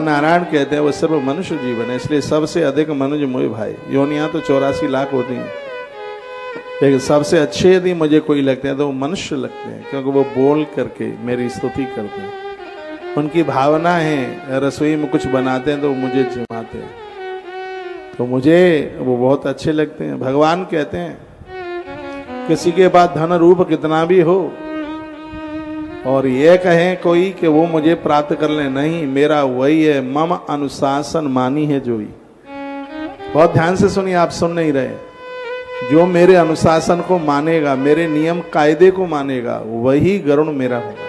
नारायण कहते हैं वो सिर्फ मनुष्य जीवन है, इसलिए सबसे अधिक मनुष्य मोह भाई। योनियां तो 84 लाख होती हैं, लेकिन सबसे अच्छे यदि मुझे कोई लगते हैं तो वो मनुष्य लगते हैं, क्योंकि वो बोल करके मेरी स्तुति करते हैं। उनकी भावना है, रसोई में कुछ बनाते हैं तो मुझे जिमाते हैं, तो मुझे वो बहुत अच्छे लगते हैं। भगवान कहते हैं किसी के पास धन रूप कितना भी हो और ये कहें कोई कि वो मुझे प्राप्त कर ले, नहीं, मेरा वही है, मम अनुशासन मानी है जोई। बहुत ध्यान से सुनिए, आप सुन नहीं रहे। जो मेरे अनुशासन को मानेगा, मेरे नियम कायदे को मानेगा, वही गरुण मेरा होगा।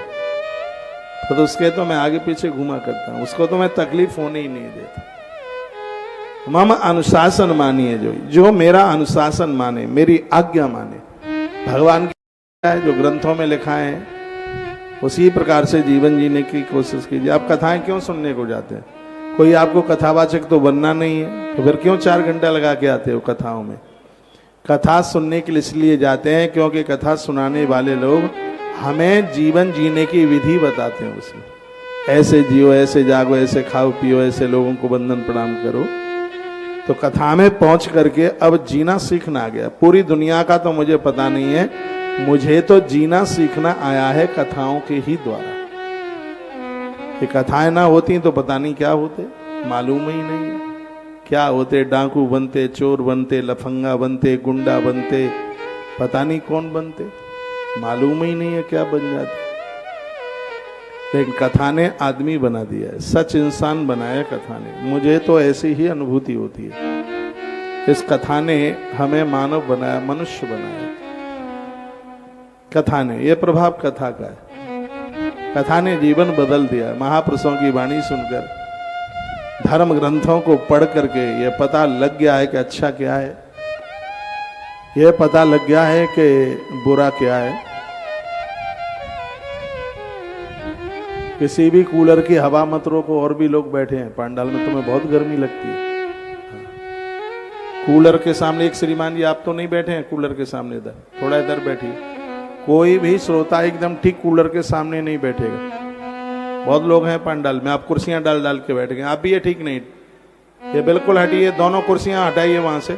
तो उसके तो मैं आगे पीछे घुमा करता हूं, उसको तो मैं तकलीफ होने ही नहीं देता। मम अनुशासन मानिए जो मेरा अनुशासन माने, मेरी आज्ञा माने। भगवान की है जो ग्रंथों में लिखा है उसी प्रकार से जीवन जीने की कोशिश कीजिए। आप कथाएं क्यों सुनने को जाते हैं? कोई आपको कथावाचक तो बनना नहीं है, तो फिर क्यों 4 घंटा लगा के आते हो कथाओं में? कथा सुनने के लिए इसलिए जाते हैं क्योंकि कथा सुनाने वाले लोग हमें जीवन जीने की विधि बताते हैं। उसमें ऐसे जियो, ऐसे जागो, ऐसे खाओ पियो, ऐसे लोगों को वंदन प्रणाम करो। तो कथा में पहुंच करके अब जीना सीखना आ गया। पूरी दुनिया का तो मुझे पता नहीं है, मुझे तो जीना सीखना आया है कथाओं के ही द्वारा। ये कथाएं ना होती तो पता नहीं क्या होते, मालूम ही नहीं है क्या होते। डाकू बनते, चोर बनते, लफंगा बनते, गुंडा बनते, पता नहीं कौन बनते, मालूम ही नहीं है क्या बन जाते। लेकिन कथा ने आदमी बना दिया है, सच इंसान बनाया कथा ने। मुझे तो ऐसी ही अनुभूति होती है। इस कथा ने हमें मानव बनाया, मनुष्य बनाया। कथा ने, यह प्रभाव कथा का है। कथा ने जीवन बदल दिया। महापुरुषों की वाणी सुनकर, धर्म ग्रंथों को पढ़ करके यह पता लग गया है कि अच्छा क्या है, यह पता लग गया है कि बुरा क्या है। किसी भी कूलर की हवा मत रोको। और भी लोग बैठे हैं पंडाल में, तुम्हें बहुत गर्मी लगती है। कूलर के सामने एक श्रीमान जी, आप तो नहीं बैठे हैं कूलर के सामने, इधर थोड़ा इधर बैठिए। कोई भी श्रोता एकदम ठीक कूलर के सामने नहीं बैठेगा। बहुत लोग हैं पंडाल में, आप कुर्सियां डाल डाल के बैठ गए। आप भी ये ठीक नहीं, ये बिल्कुल हटिए, दोनों कुर्सियां हटाइए वहां से।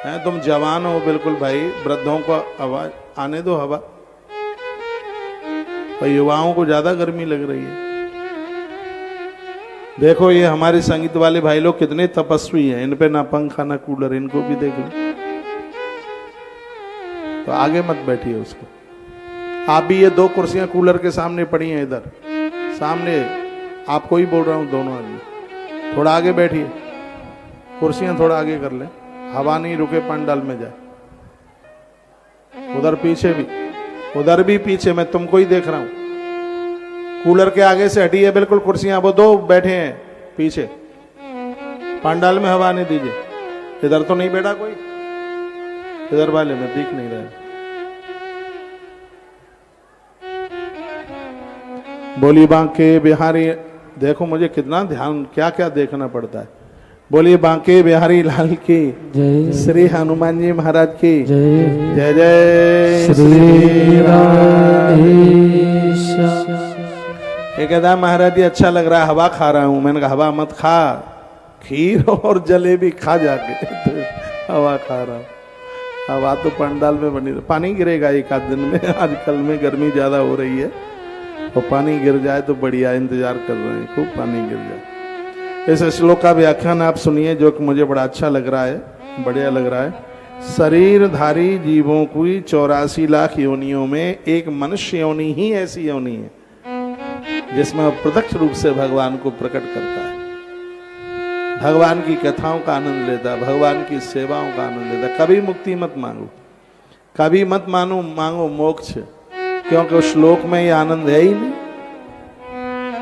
हैं, तुम जवान हो बिल्कुल भाई, वृद्धों को आवाज आने दो हवा। और युवाओं को ज्यादा गर्मी लग रही है। देखो ये हमारे संगीत वाले भाई लोग कितने तपस्वी हैं, इन पे ना पंखा ना कूलर, इनको भी देख लो। तो आगे मत बैठिए उसको। आप भी ये 2 कुर्सियां कूलर के सामने पड़ी हैं, इधर सामने, आपको ही बोल रहा हूं, दोनों आदमी थोड़ा आगे बैठिए। कुर्सियां थोड़ा आगे कर ले, हवा नहीं रुके पंडाल में जाए। उधर पीछे भी, उधर भी पीछे, मैं तुमको ही देख रहा हूं। कूलर के आगे से हटिए बिल्कुल कुर्सियां, वो 2 बैठे हैं पीछे। पंडाल में हवा नहीं दीजिए। इधर तो नहीं बैठा कोई, इधर वाले में दिख नहीं रहा। बोली बांके बिहारी, देखो मुझे कितना ध्यान, क्या क्या देखना पड़ता है। बोलिए बांके बिहारी लाल की जय, श्री हनुमान जी महाराज की जय, जय जय श्री राधेश। ये कहता महाराज जी अच्छा लग रहा है, हवा खा रहा हूं। मैंने कहा हवा मत खा, खीर और जलेबी खा जाके। तो हवा खा रहा हूं, हवा तो पंडाल में बनी। पानी गिरेगा एक आध दिन में, आजकल में गर्मी ज्यादा हो रही है, और पानी गिर जाए तो बढ़िया, इंतजार कर रहे हैं खूब पानी गिर जाए। इस श्लोक का व्याख्यान आप सुनिए, जो कि मुझे बड़ा अच्छा लग रहा है, बढ़िया लग रहा है। शरीरधारी जीवों की 84 लाख योनियों में एक मनुष्य योनि ही ऐसी योनि है जिसमें प्रत्यक्ष रूप से भगवान को प्रकट करता है, भगवान की कथाओं का आनंद लेता है, भगवान की सेवाओं का आनंद लेता है। कभी मुक्ति मत मांगो, कभी मत मांगो मोक्ष, क्योंकि उस श्लोक में ये आनंद है ही नहीं।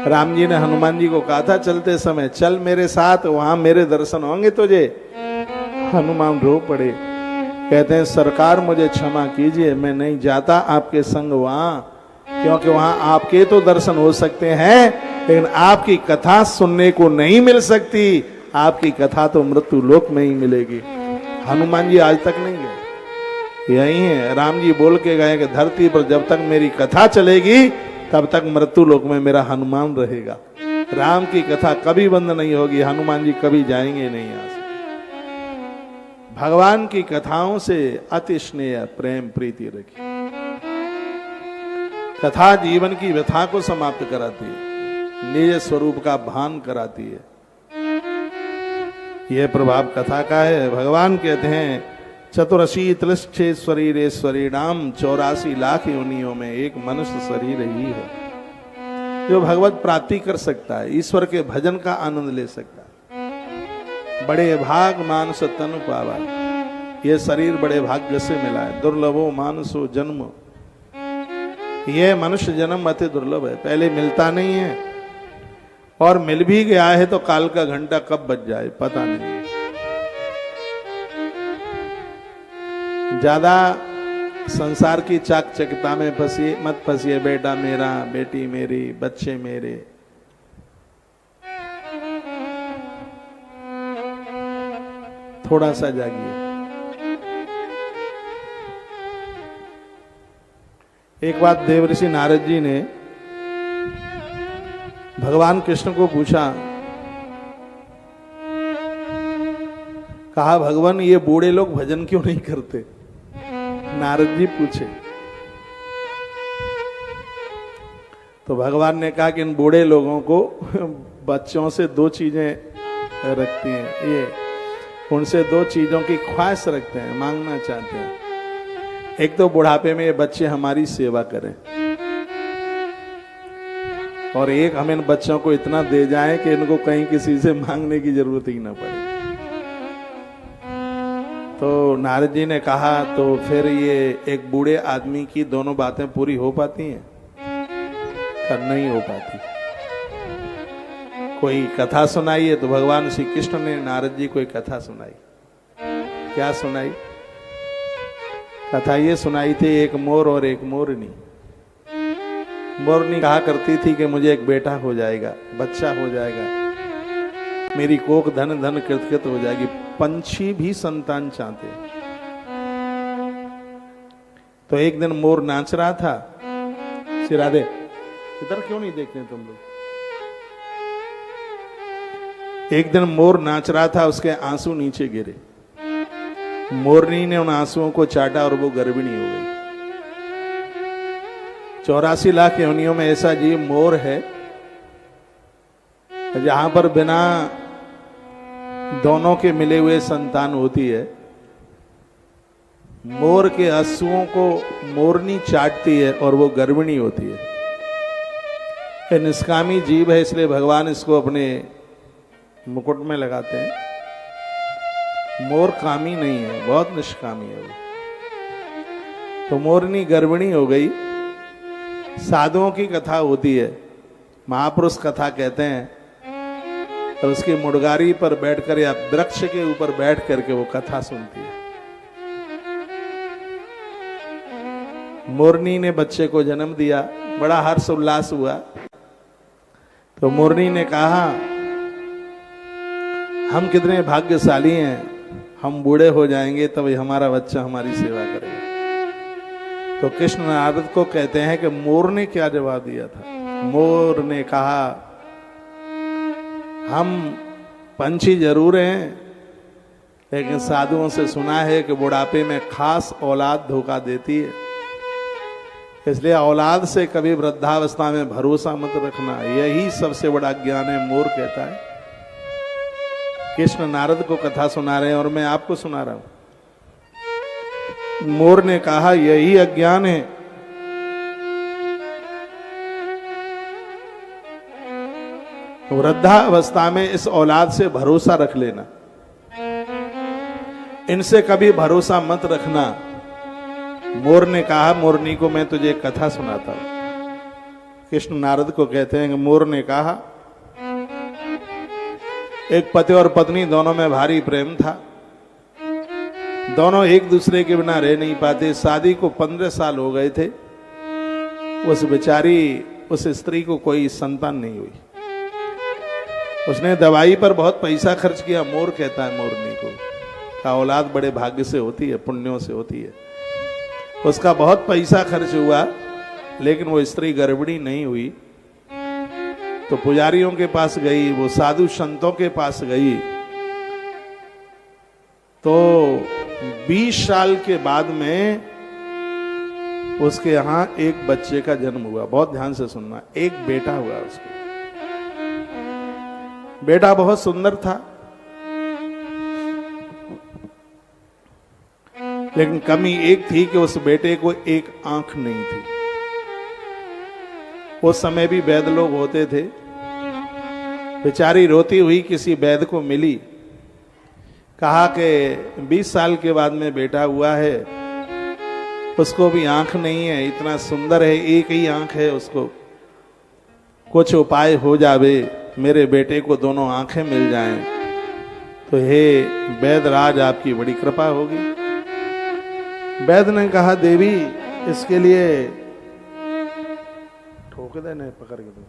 राम जी ने हनुमान जी को कहा था चलते समय, चल मेरे साथ, वहां मेरे दर्शन होंगे तुझे। हनुमान रो पड़े, कहते हैं सरकार मुझे क्षमा कीजिए, मैं नहीं जाता आपके संग वहां, क्योंकि वहां आपके तो दर्शन हो सकते हैं, लेकिन आपकी कथा सुनने को नहीं मिल सकती। आपकी कथा तो मृत्यु लोक में ही मिलेगी। हनुमान जी आज तक नहीं गए, यही है। राम जी बोल के गए कि धरती पर जब तक मेरी कथा चलेगी तब तक मृत्यु लोक में मेरा हनुमान रहेगा। राम की कथा कभी बंद नहीं होगी, हनुमान जी कभी जाएंगे नहीं यहाँ से। भगवान की कथाओं से अति स्नेह प्रेम प्रीति रखी। कथा जीवन की व्यथा को समाप्त कराती है, निज स्वरूप का भान कराती है। यह प्रभाव कथा का है। भगवान कहते हैं 84 शरीरेश्वरी नाम 84 लाख योनियों में एक मनुष्य शरीर ही है जो भगवत प्राप्ति कर सकता है, ईश्वर के भजन का आनंद ले सकता है। बड़े भाग मानस तनु पावा, यह शरीर बड़े भाग्य से मिला है। दुर्लभो मानसो जन्म, यह मनुष्य जन्म अति दुर्लभ है, पहले मिलता नहीं है, और मिल भी गया है तो काल का घंटा कब बज जाए पता नहीं। ज्यादा संसार की चाक चकिता में फंसिए मत फंसिए, बेटा मेरा, बेटी मेरी, बच्चे मेरे। थोड़ा सा जागिए। एक बात देवर्षि नारद जी ने भगवान कृष्ण को पूछा, कहा भगवान ये बूढ़े लोग भजन क्यों नहीं करते? नारद जी पूछे तो भगवान ने कहा कि इन बूढ़े लोगों को बच्चों से दो चीजें रखती हैं, ये उनसे दो चीजों की ख्वाहिश रखते हैं, मांगना चाहते हैं। एक तो बुढ़ापे में ये बच्चे हमारी सेवा करें, और एक हम इन बच्चों को इतना दे जाएं कि इनको कहीं किसी से मांगने की जरूरत ही ना पड़े। तो नारद जी ने कहा तो फिर ये एक बूढ़े आदमी की दोनों बातें पूरी हो पाती हैं? नहीं हो पाती। कोई कथा सुनाई है तो भगवान श्री कृष्ण ने नारद जी को एक कथा सुनाई। क्या सुनाई? कथा ये सुनाई थी, एक मोर और एक मोरनी। मोरनी कहा करती थी कि मुझे एक बेटा हो जाएगा, बच्चा हो जाएगा, मेरी कोख धन धन कृतकृत हो जाएगी। पंछी भी संतान चाहते। तो एक दिन मोर नाच रहा था। श्री राधे, इधर क्यों नहीं देखते तुम लोग? एक दिन मोर नाच रहा था, उसके आंसू नीचे गिरे। मोरनी ने उन आंसुओं को चाटा और वो गर्भिणी हो गई। 84 लाख योनियों में ऐसा जीव मोर है जहां पर बिना दोनों के मिले हुए संतान होती है। मोर के आंसुओं को मोरनी चाटती है और वो गर्भिणी होती है। ये निष्कामी जीव है, इसलिए भगवान इसको अपने मुकुट में लगाते हैं। मोर कामी नहीं है, बहुत निष्कामी है वो। तो मोरनी गर्भिणी हो गई। साधुओं की कथा होती है, महापुरुष कथा कहते हैं, तो उसकी मुड़गारी पर बैठकर या वृक्ष के ऊपर बैठ करके वो कथा सुनती है। मोरनी ने बच्चे को जन्म दिया, बड़ा हर्ष उल्लास हुआ। तो मोरनी ने कहा, हम कितने भाग्यशाली हैं, हम बूढ़े हो जाएंगे तब हमारा बच्चा हमारी सेवा करेगा। तो कृष्ण नारद को कहते हैं कि मोर ने क्या जवाब दिया था। मोर ने कहा, हम पंछी जरूर हैं, लेकिन साधुओं से सुना है कि बुढ़ापे में खास औलाद धोखा देती है, इसलिए औलाद से कभी वृद्धावस्था में भरोसा मत रखना, यही सबसे बड़ा ज्ञान है। मोर कहता है। कृष्ण नारद को कथा सुना रहे हैं और मैं आपको सुना रहा हूं। मोर ने कहा, यही अज्ञान है। वृद्धावस्था में इस औलाद से भरोसा रख लेना, इनसे कभी भरोसा मत रखना। मोर ने कहा, मोरनी को मैं तुझे कथा सुनाता हूं। कृष्ण नारद को कहते हैं कि मोर ने कहा, एक पति और पत्नी दोनों में भारी प्रेम था। दोनों एक दूसरे के बिना रह नहीं पाते। शादी को 15 साल हो गए थे। उस बेचारी उस स्त्री को कोई संतान नहीं हुई। उसने दवाई पर बहुत पैसा खर्च किया। मोर कहता है मोरनी को, का औलाद बड़े भाग्य से होती है, पुण्यों से होती है। उसका बहुत पैसा खर्च हुआ, लेकिन वो स्त्री गर्भिणी नहीं हुई। तो पुजारियों के पास गई, वो साधु संतों के पास गई। तो 20 साल के बाद में उसके यहां एक बच्चे का जन्म हुआ। बहुत ध्यान से सुनना, एक बेटा हुआ उसको। बेटा बहुत सुंदर था, लेकिन कमी एक थी कि उस बेटे को एक आंख नहीं थी। उस समय भी वैद्य लोग होते थे। बेचारी रोती हुई किसी वैद्य को मिली, कहा कि 20 साल के बाद में बेटा हुआ है, उसको भी आंख नहीं है, इतना सुंदर है, एक ही आंख है उसको, कुछ उपाय हो जावे, मेरे बेटे को दोनों आंखें मिल जाएं तो हे वैद्यराज आपकी बड़ी कृपा होगी। वैद्य ने कहा देवी इसके लिए ठोक देने पकड़ के दो।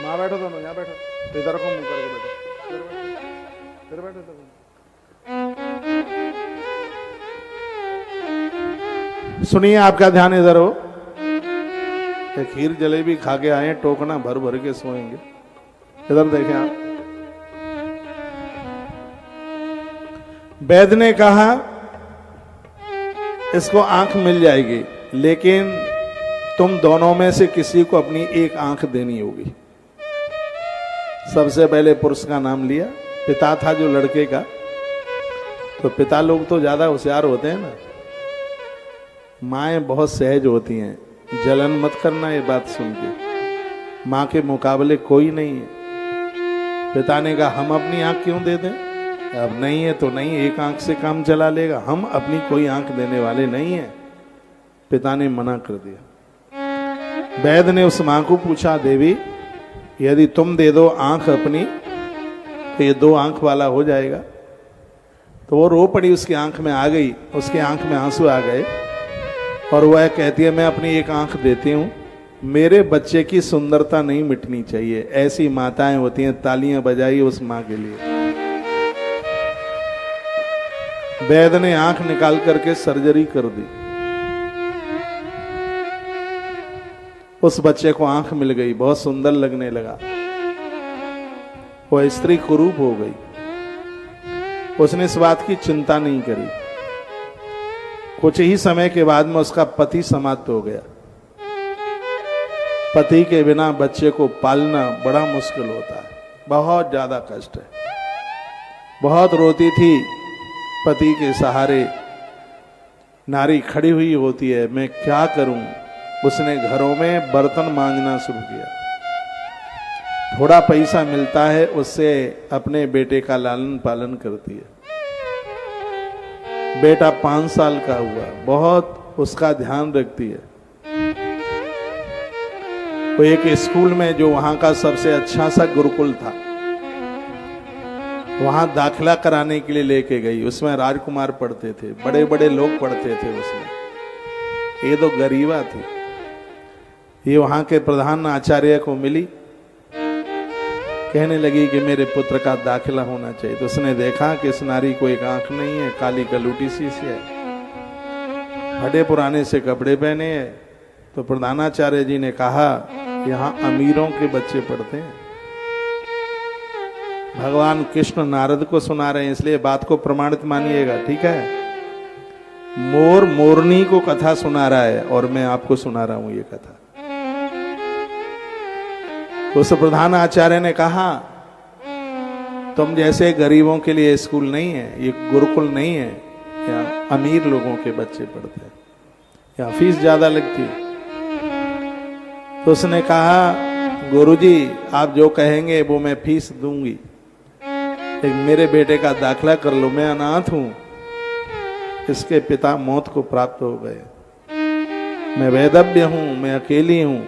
माँ बैठो, दोनों यहाँ बैठो, इधर को मुंह करके बैठो, इधर बैठो, इधर। सुनिए, आपका ध्यान इधर हो। खीर जलेबी खा के आए, टोकना भर भर के सोएंगे। इधर देखें आप। वैद्य ने कहा इसको आंख मिल जाएगी, लेकिन तुम दोनों में से किसी को अपनी एक आंख देनी होगी। सबसे पहले पुरुष का नाम लिया, पिता था जो लड़के का। तो पिता लोग तो ज्यादा होशियार होते हैं ना, माएं बहुत सहज होती हैं। जलन मत करना ये बात सुन के, मां के मुकाबले कोई नहीं है। पिता ने कहा हम अपनी आंख क्यों दे दें, अब नहीं है तो नहीं, एक आंख से काम चला लेगा, हम अपनी कोई आंख देने वाले नहीं है। पिता ने मना कर दिया। वैद्य ने उस मां को पूछा, देवी यदि तुम दे दो आंख अपनी तो ये 2 आंख वाला हो जाएगा। तो वो रो पड़ी, उसकी आंख में आ गई, उसकी आंख में आंसू आ गए और वह कहती है मैं अपनी एक आंख देती हूं, मेरे बच्चे की सुंदरता नहीं मिटनी चाहिए। ऐसी माताएं होती हैं, तालियां बजाई उस मां के लिए। वैद्य ने आंख निकाल करके सर्जरी कर दी, उस बच्चे को आंख मिल गई, बहुत सुंदर लगने लगा, वह स्त्री कुरूप हो गई। उसने इस बात की चिंता नहीं करी। कुछ ही समय के बाद में उसका पति समाप्त हो गया। पति के बिना बच्चे को पालना बड़ा मुश्किल होता है, बहुत ज्यादा कष्ट है। बहुत रोती थी, पति के सहारे नारी खड़ी हुई होती है, मैं क्या करूं। उसने घरों में बर्तन मांजना शुरू किया। थोड़ा पैसा मिलता है, उससे अपने बेटे का लालन पालन करती है। बेटा 5 साल का हुआ, बहुत उसका ध्यान रखती है। वो एक स्कूल में, जो वहां का सबसे अच्छा सा गुरुकुल था, वहां दाखिला कराने के लिए लेके गई। उसमें राजकुमार पढ़ते थे, बड़े बड़े लोग पढ़ते थे उसमें। ये तो गरीबा थी। ये वहां के प्रधान आचार्य को मिली, कहने लगी कि मेरे पुत्र का दाखिला होना चाहिए। तो उसने देखा कि इस नारी को एक आंख नहीं है, काली कलूटी सी है, फटे पुराने से कपड़े पहने हैं। तो प्रधानाचार्य जी ने कहा यहाँ अमीरों के बच्चे पढ़ते हैं। भगवान कृष्ण नारद को सुना रहे हैं, इसलिए बात को प्रमाणित मानिएगा, ठीक है। मोर मोरनी को कथा सुना रहा है और मैं आपको सुना रहा हूं ये कथा। तो उस प्रधान आचार्य ने कहा तुम जैसे गरीबों के लिए स्कूल नहीं है, ये गुरुकुल नहीं है, यहाँ अमीर लोगों के बच्चे पढ़ते हैं, यहाँ फीस ज्यादा लगती है। तो उसने कहा गुरुजी आप जो कहेंगे वो मैं फीस दूंगी, लेकिन मेरे बेटे का दाखिला कर लो, मैं अनाथ हूं, इसके पिता मौत को प्राप्त हो गए, मैं वैधव्य हूं, मैं अकेली हूं।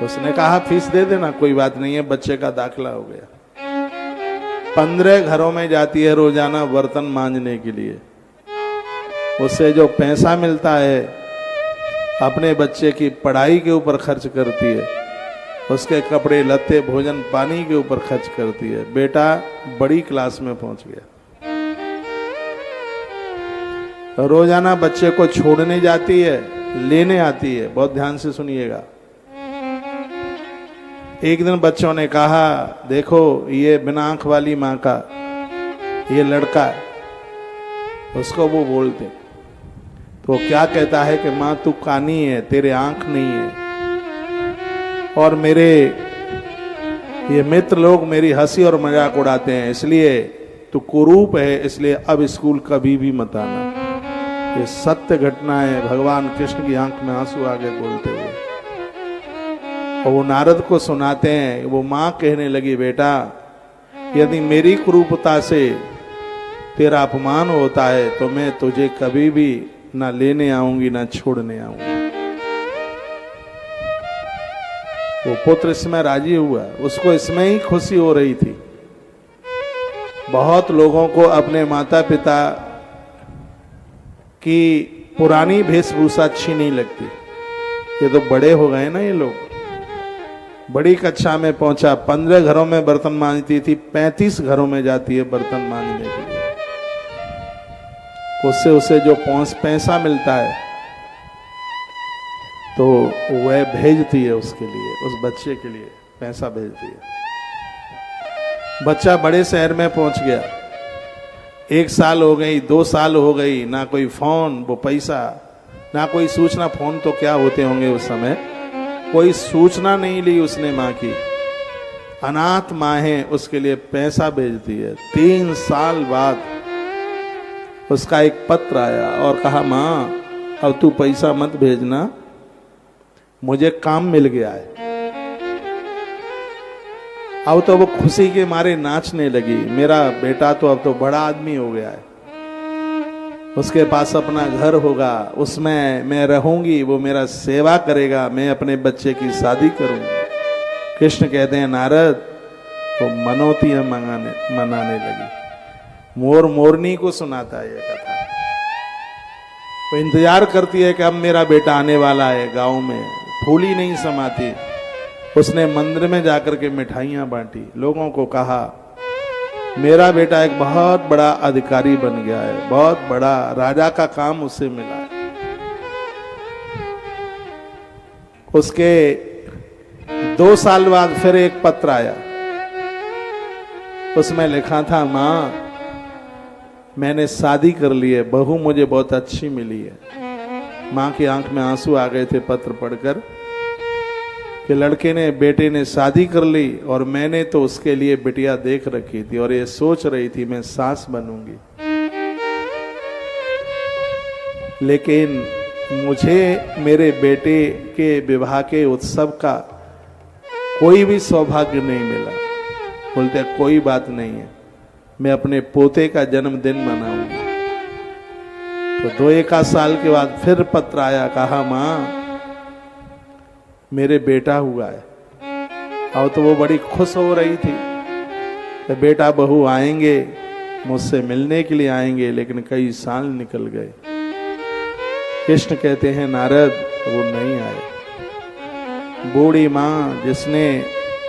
उसने कहा फीस दे देना, कोई बात नहीं है, बच्चे का दाखिला हो गया। 15 घरों में जाती है रोजाना बर्तन मांजने के लिए। उससे जो पैसा मिलता है अपने बच्चे की पढ़ाई के ऊपर खर्च करती है, उसके कपड़े लत्ते भोजन पानी के ऊपर खर्च करती है। बेटा बड़ी क्लास में पहुंच गया। रोजाना बच्चे को छोड़ने जाती है, लेने आती है। बहुत ध्यान से सुनिएगा। एक दिन बच्चों ने कहा, देखो ये बिना आंख वाली माँ का ये लड़का है। उसको वो बोलते, तो वो क्या कहता है कि माँ तू कानी है, तेरे आंख नहीं है। और मेरे ये मित्र लोग मेरी हंसी और मजाक उड़ाते हैं, इसलिए तू कुरूप है, इसलिए अब स्कूल कभी भी मत आना। ये सत्य घटना है। भगवान कृष्ण की आंख में आंसू आ गए बोलते हुए। और वो नारद को सुनाते हैं। वो माँ कहने लगी, बेटा यदि मेरी कुरूपता से तेरा अपमान होता है तो मैं तुझे कभी भी ना लेने आऊंगी ना छोड़ने आऊंगी। वो पुत्र इसमें राजी हुआ, उसको इसमें ही खुशी हो रही थी। बहुत लोगों को अपने माता पिता की पुरानी वेशभूषा अच्छी नहीं लगती। ये तो बड़े हो गए ना ये लोग। बड़ी कक्षा में पहुंचा, 15 घरों में बर्तन मांजती थी, 35 घरों में जाती है बर्तन मांजने के लिए। उससे उसे जो पैसा मिलता है तो वह भेजती है उसके लिए, उस बच्चे के लिए पैसा भेजती है। बच्चा बड़े शहर में पहुंच गया। 1 साल हो गई, 2 साल हो गई, ना कोई फोन, वो पैसा, ना कोई सूचना। फोन तो क्या होते होंगे उस समय, कोई सूचना नहीं ली उसने माँ की। अनाथ माँ है, उसके लिए पैसा भेजती है। 3 साल बाद उसका एक पत्र आया और कहा, माँ अब तू पैसा मत भेजना, मुझे काम मिल गया है। अब तो वो खुशी के मारे नाचने लगी, मेरा बेटा तो अब तो बड़ा आदमी हो गया है, उसके पास अपना घर होगा, उसमें मैं रहूंगी, वो मेरा सेवा करेगा, मैं अपने बच्चे की शादी करूंगी। कृष्ण कहते हैं, नारद वो मनोतियां मनाने लगी। मोर मोरनी को सुनाता है यह कथा। वो इंतजार करती है कि अब मेरा बेटा आने वाला है। गांव में फूली नहीं समाती। उसने मंदिर में जाकर के मिठाइयां बांटी, लोगों को कहा मेरा बेटा एक बहुत बड़ा अधिकारी बन गया है, बहुत बड़ा राजा का काम उसे मिला है। उसके 2 साल बाद फिर एक पत्र आया, उसमें लिखा था, माँ मैंने शादी कर ली है, बहू मुझे बहुत अच्छी मिली है। माँ की आंख में आंसू आ गए थे पत्र पढ़कर कि लड़के ने, बेटे ने शादी कर ली और मैंने तो उसके लिए बिटिया देख रखी थी और ये सोच रही थी मैं सास बनूंगी, लेकिन मुझे मेरे बेटे के विवाह के उत्सव का कोई भी सौभाग्य नहीं मिला। बोलते कोई बात नहीं है, मैं अपने पोते का जन्मदिन मनाऊंगी। तो 2-1 साल के बाद फिर पत्र आया, कहा माँ मेरे बेटा हुआ है। अब तो वो बड़ी खुश हो रही थी कि बेटा बहू आएंगे, मुझसे मिलने के लिए आएंगे, लेकिन कई साल निकल गए। कृष्ण कहते हैं, नारद वो नहीं आए। बूढ़ी माँ जिसने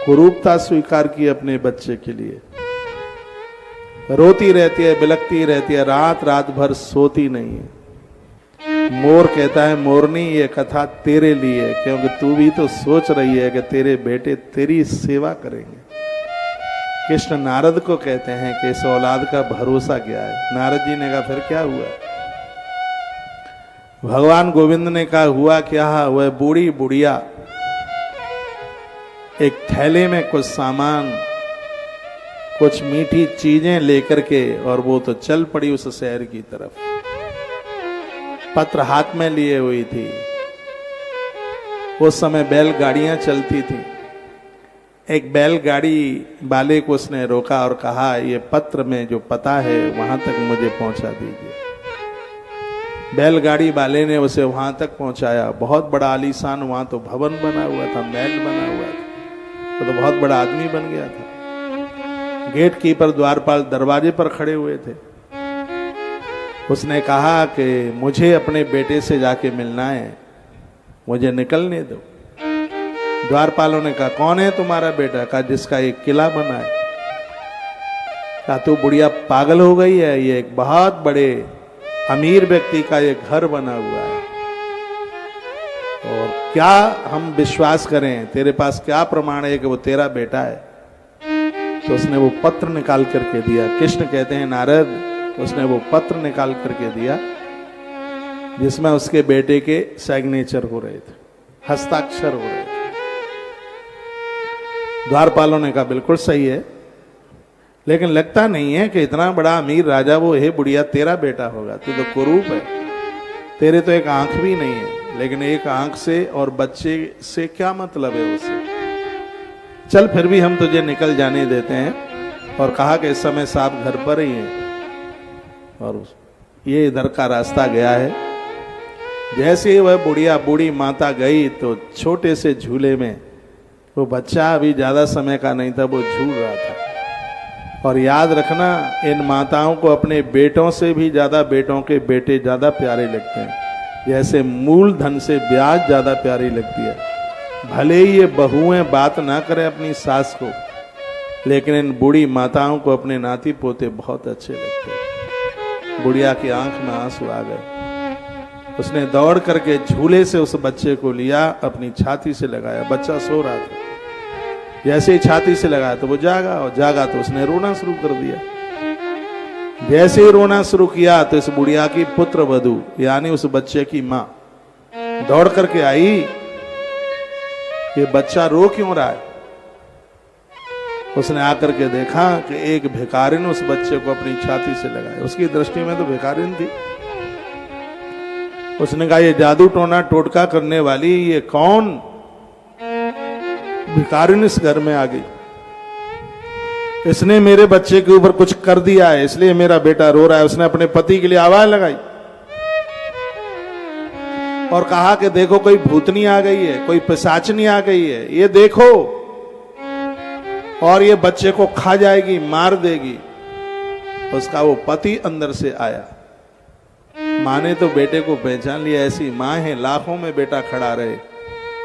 कुरूपता स्वीकार की अपने बच्चे के लिए, रोती रहती है, बिलखती रहती है, रात रात भर सोती नहीं है। मोर कहता है, मोरनी ये कथा तेरे लिए, क्योंकि तू भी तो सोच रही है कि तेरे बेटे तेरी सेवा करेंगे। कृष्ण नारद को कहते हैं कि इस औलाद का भरोसा क्या है। नारद जी ने कहा फिर क्या हुआ? भगवान गोविंद ने कहा हुआ क्या? वह बूढ़ी बुढ़िया एक थैले में कुछ सामान, कुछ मीठी चीजें लेकर के, और वो तो चल पड़ी उस शहर की तरफ। पत्र हाथ में लिए हुई थी। उस समय बैलगाड़ियां चलती थी। एक बैलगाड़ी वाले को उसने रोका और कहा, ये पत्र में जो पता है वहां तक मुझे पहुंचा दीजिए। बैलगाड़ी वाले ने उसे वहां तक पहुंचाया। बहुत बड़ा आलीशान वहां तो भवन बना हुआ था, महल बना हुआ था, वो तो बहुत बड़ा आदमी बन गया था। गेट कीपर, द्वारपाल दरवाजे पर खड़े हुए थे। उसने कहा कि मुझे अपने बेटे से जाके मिलना है, मुझे निकलने दो। द्वारपालों ने कहा कौन है तुम्हारा बेटा? कहा जिसका एक किला बना है। कहा तू बुढ़िया पागल हो गई है, ये एक बहुत बड़े अमीर व्यक्ति का एक घर बना हुआ है। क्या हम विश्वास करें, तेरे पास क्या प्रमाण है कि वो तेरा बेटा है? तो उसने वो पत्र निकाल करके दिया। कृष्ण कहते हैं नारद, उसने वो पत्र निकाल करके दिया जिसमें उसके बेटे के सिग्नेचर हो रहे थे, हस्ताक्षर हो रहे थे। द्वारपालों ने कहा बिल्कुल सही है, लेकिन लगता नहीं है कि इतना बड़ा अमीर राजा वो, हे बुढ़िया तेरा बेटा होगा, तू तो कुरूप है, तेरे तो एक आंख भी नहीं है, लेकिन एक आंख से और बच्चे से क्या मतलब है उसे? चल फिर भी हम तुझे निकल जाने देते हैं। और कहा कि इस समय साहब घर पर ही है और ये इधर का रास्ता गया है। जैसे ही वह बुढ़िया बूढ़ी माता गई तो छोटे से झूले में वो बच्चा अभी ज्यादा समय का नहीं था, वो झूल रहा था। और याद रखना, इन माताओं को अपने बेटों से भी ज्यादा बेटों के बेटे ज्यादा प्यारे लगते हैं, जैसे मूलधन से ब्याज ज्यादा प्यारी लगती है। भले ही ये बहुएं बात ना करें अपनी सास को, लेकिन इन बूढ़ी माताओं को अपने नाती पोते बहुत अच्छे लगते हैं। बुढ़िया की आंख में आंसू आ गए। उसने दौड़ करके झूले से उस बच्चे को लिया, अपनी छाती से लगाया। बच्चा सो रहा था, जैसे ही छाती से लगाया तो वो जागा, और जागा तो उसने रोना शुरू कर दिया। जैसे ही रोना शुरू किया तो इस बुढ़िया की पुत्र वधू यानी उस बच्चे की मां दौड़ करके आई, ये बच्चा रो क्यों रहा है? उसने आकर के देखा कि एक भिखारिन उस बच्चे को अपनी छाती से लगाया। उसकी दृष्टि में तो भिखारिन थी। उसने कहा ये जादू टोना टोटका करने वाली ये कौन भिखारिन इस घर में आ गई? इसने मेरे बच्चे के ऊपर कुछ कर दिया है, इसलिए मेरा बेटा रो रहा है। उसने अपने पति के लिए आवाज लगाई और कहा कि देखो कोई भूतनी आ गई है, कोई पिशाचनी आ गई है, ये देखो, और ये बच्चे को खा जाएगी, मार देगी। उसका वो पति अंदर से आया। मां ने तो बेटे को पहचान लिया, ऐसी मां है लाखों में बेटा खड़ा रहे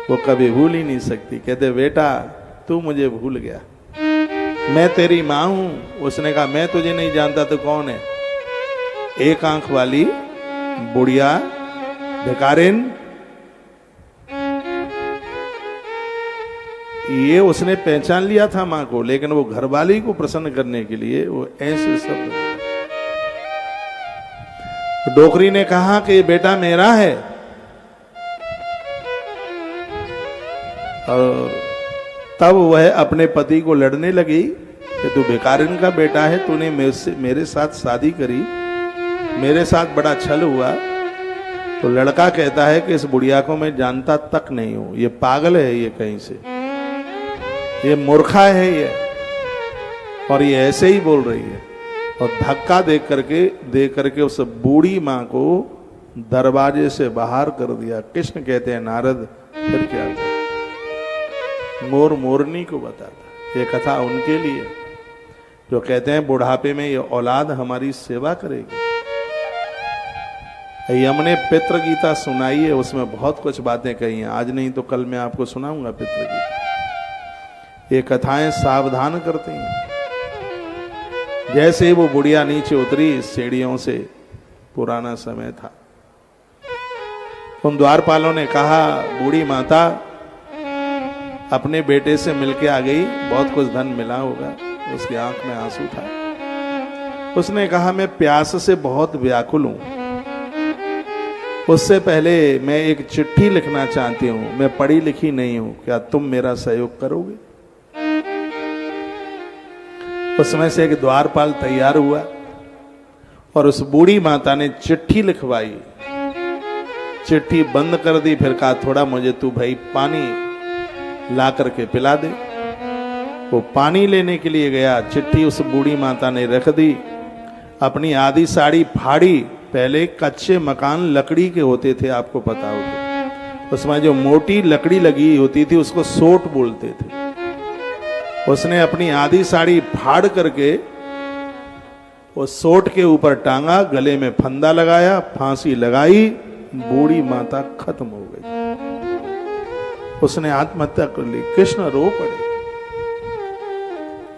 वो कभी भूल ही नहीं सकती। कहते बेटा तू मुझे भूल गया, मैं तेरी मां हूं। उसने कहा मैं तुझे नहीं जानता, तो कौन है? एक आंख वाली बुढ़िया भिखारिन। ये उसने पहचान लिया था मां को, लेकिन वो घरवाली को प्रसन्न करने के लिए वो ऐसे शब्द। डोकरी ने कहा कि ये बेटा मेरा है, और तब वह अपने पति को लड़ने लगी कि तू भिखारिन का बेटा है, तूने मेरे साथ शादी करी, मेरे साथ बड़ा छल हुआ। तो लड़का कहता है कि इस बुढ़िया को मैं जानता तक नहीं हूं, ये पागल है, ये कहीं से, ये मूर्खा है ये, और ये ऐसे ही बोल रही है। और धक्का दे करके उस बूढ़ी मां को दरवाजे से बाहर कर दिया। कृष्ण कहते हैं नारद फिर क्या हुआ? मोर मोरनी को बताता। ये कथा उनके लिए जो कहते हैं बुढ़ापे में ये औलाद हमारी सेवा करेगी। यम ने पितृ गीता सुनाई है, उसमें बहुत कुछ बातें कही हैं, आज नहीं तो कल मैं आपको सुनाऊंगा पितृ गीता। ये कथाएं सावधान करती हैं। जैसे वो बुढ़िया नीचे उतरी सीढ़ियों से, पुराना समय था, उन द्वारपालों ने कहा बूढ़ी माता अपने बेटे से मिलके आ गई, बहुत कुछ धन मिला होगा। उसकी आंख में आंसू था। उसने कहा मैं प्यास से बहुत व्याकुल हूं, उससे पहले मैं एक चिट्ठी लिखना चाहती हूं, मैं पढ़ी लिखी नहीं हूं, क्या तुम मेरा सहयोग करोगे? उस समय से एक द्वारपाल तैयार हुआ और उस बूढ़ी माता ने चिट्ठी लिखवाई, चिट्ठी बंद कर दी, फिर कहा थोड़ा मुझे तू भाई पानी ला करके पिला दे। वो पानी लेने के लिए गया, चिट्ठी उस बूढ़ी माता ने रख दी, अपनी आधी साड़ी फाड़ी। पहले कच्चे मकान लकड़ी के होते थे, आपको पता हो तो, उसमें जो मोटी लकड़ी लगी होती थी उसको सोट बोलते थे। उसने अपनी आधी साड़ी फाड़ करके वो सोट के ऊपर टांगा, गले में फंदा लगाया, फांसी लगाई, बूढ़ी माता खत्म हो गई। उसने आत्महत्या कर ली। कृष्ण रो पड़े।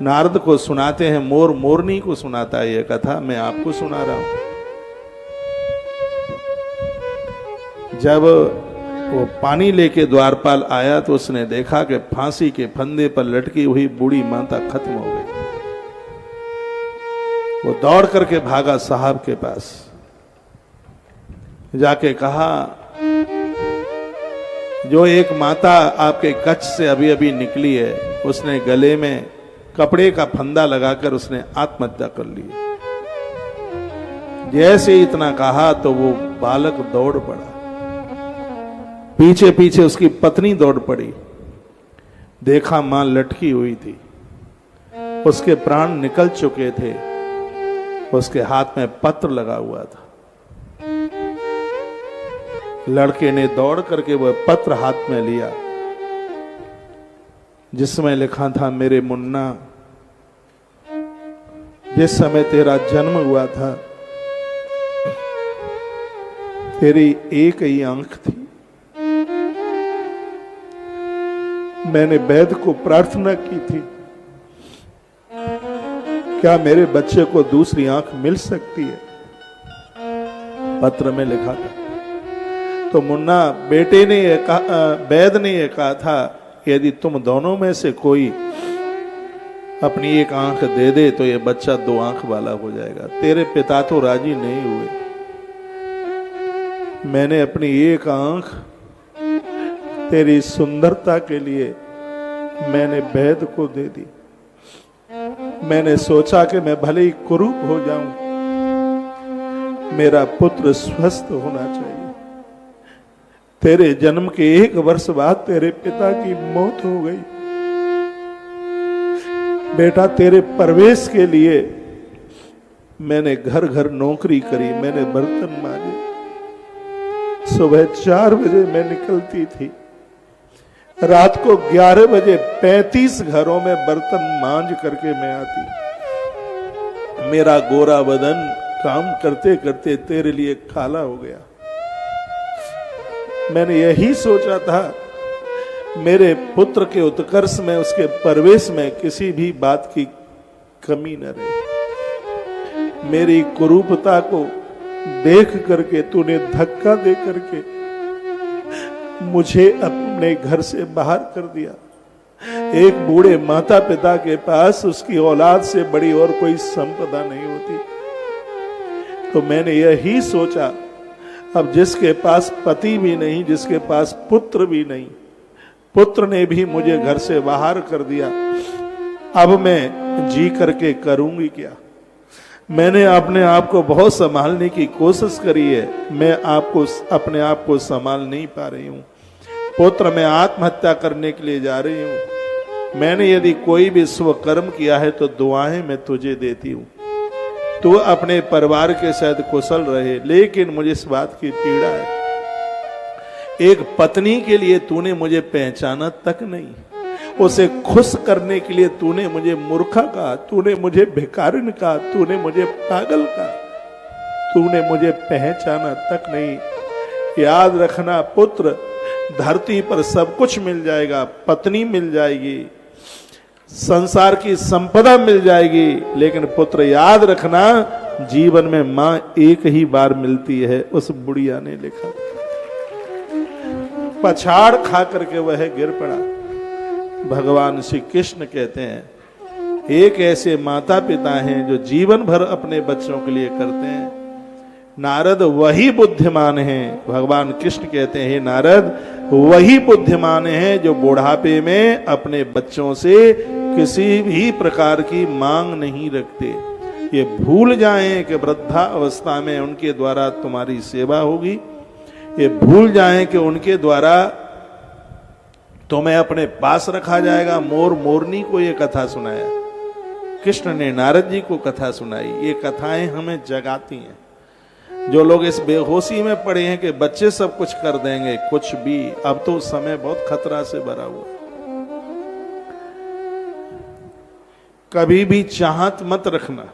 नारद को सुनाते हैं, मोर मोरनी को सुनाता है यह कथा, मैं आपको सुना रहा हूं। जब वो पानी लेके द्वारपाल आया तो उसने देखा कि फांसी के फंदे पर लटकी हुई बूढ़ी माता खत्म हो गई। वो दौड़ करके भागा साहब के पास, जाके कहा जो एक माता आपके कच्छ से अभी अभी निकली है, उसने गले में कपड़े का फंदा लगाकर उसने आत्महत्या कर ली। जैसे इतना कहा तो वो बालक दौड़ पड़ा, पीछे पीछे उसकी पत्नी दौड़ पड़ी। देखा मां लटकी हुई थी, उसके प्राण निकल चुके थे, उसके हाथ में पत्र लगा हुआ था। लड़के ने दौड़ करके वह पत्र हाथ में लिया, जिसमें लिखा था, मेरे मुन्ना, जिस समय तेरा जन्म हुआ था तेरी एक ही आंख थी। मैंने वैद्य को प्रार्थना की थी, क्या मेरे बच्चे को दूसरी आंख मिल सकती है? पत्र में लिखा था। तो मुन्ना बेटे ने वैद्य ने यह कहा था, यदि तुम दोनों में से कोई अपनी एक आंख दे दे तो ये बच्चा दो आंख वाला हो जाएगा। तेरे पिता तो राजी नहीं हुए। मैंने अपनी एक आंख तेरी सुंदरता के लिए मैंने वैद्य को दे दी। मैंने सोचा कि मैं भले ही कुरूप हो जाऊं, मेरा पुत्र स्वस्थ होना चाहिए। तेरे जन्म के 1 वर्ष बाद तेरे पिता की मौत हो गई। बेटा, तेरे परवेश के लिए मैंने घर घर नौकरी करी, मैंने बर्तन मांजे। सुबह 4 बजे मैं निकलती थी, रात को 11 बजे 35 घरों में बर्तन मांज करके मैं आती। मेरा गोरा बदन काम करते करते तेरे लिए काला हो गया। मैंने यही सोचा था, मेरे पुत्र के उत्कर्ष में, उसके परवेश में किसी भी बात की कमी न रहे। मेरी कुरूपता को देख करके तूने धक्का दे करके मुझे अपने घर से बाहर कर दिया। एक बूढ़े माता पिता के पास उसकी औलाद से बड़ी और कोई संपदा नहीं होती। तो मैंने यही सोचा, अब जिसके पास पति भी नहीं, जिसके पास पुत्र भी नहीं, पुत्र ने भी मुझे घर से बाहर कर दिया, अब मैं जी करके करूंगी क्या? मैंने अपने आप को बहुत संभालने की कोशिश करी है, मैं अपने आप को संभाल नहीं पा रही हूं। पुत्र, मैं आत्महत्या करने के लिए जा रही हूं। मैंने यदि कोई भी स्वकर्म किया है तो दुआएं मैं तुझे देती हूं, तू अपने परिवार के साथ कुशल रहे। लेकिन मुझे इस बात की पीड़ा है, एक पत्नी के लिए तूने मुझे पहचाना तक नहीं, उसे खुश करने के लिए तूने मुझे मूर्खा कहा, तूने मुझे भिखारिन कहा, तूने मुझे पागल कहा, तूने मुझे पहचाना तक नहीं। याद रखना पुत्र, धरती पर सब कुछ मिल जाएगा, पत्नी मिल जाएगी, संसार की संपदा मिल जाएगी, लेकिन पुत्र याद रखना, जीवन में मां एक ही बार मिलती है। उस बुढ़िया ने लिखा। पछाड़ खा करके वह गिर पड़ा। भगवान श्री कृष्ण कहते हैं, एक ऐसे माता पिता हैं जो जीवन भर अपने बच्चों के लिए करते हैं। नारद वही बुद्धिमान हैं। भगवान कृष्ण कहते हैं, नारद वही बुद्धिमान हैं जो बुढ़ापे में अपने बच्चों से किसी भी प्रकार की मांग नहीं रखते। ये भूल जाएं कि वृद्धा अवस्था में उनके द्वारा तुम्हारी सेवा होगी, ये भूल जाएं कि उनके द्वारा तुम्हें अपने पास रखा जाएगा। मोर मोरनी को ये कथा सुनाया, कृष्ण ने नारद जी को कथा सुनाई। ये कथाएं हमें जगाती हैं। जो लोग इस बेहोशी में पड़े हैं कि बच्चे सब कुछ कर देंगे, कुछ भी, अब तो समय बहुत खतरा से भरा हुआ। कभी भी चाहत मत रखना,